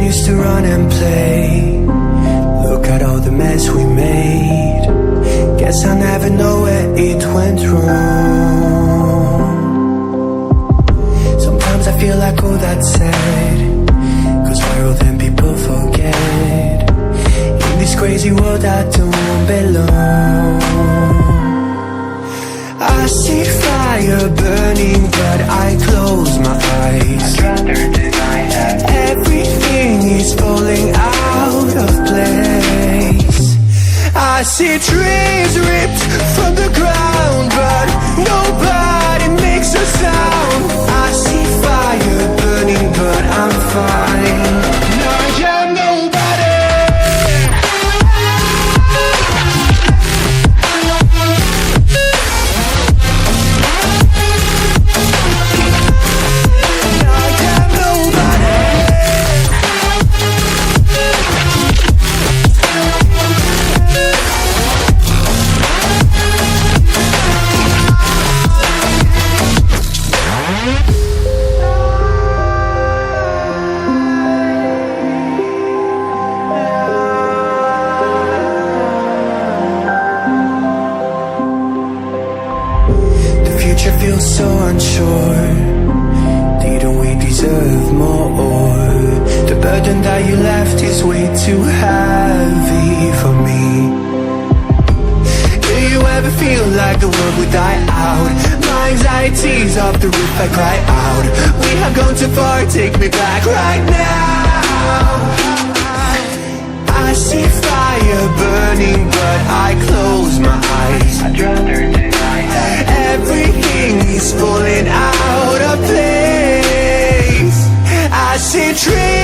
used to run and play. Look at all the mess we made. Guess I'll never know where it went wrong. Sometimes I feel like all that's said, 'cause why all them people forget? In this crazy world I don't belong. I see fire burning but I close my eyes. I'd rather deny that. Everything is falling out of place. I see trees ripped from the ground, but nobody makes a sound. I see fire burning, but I'm fine. No, I'm nobody. Feels so unsure. Didn't we deserve more? The burden that you left is way too heavy for me. Do you ever feel like the world would die out? My anxiety's off the roof, I cry out. We have gone too far, take me back right now. I see fire burning, but I close my eyes. I'd rather deny that. Everything is falling out of place. I see trees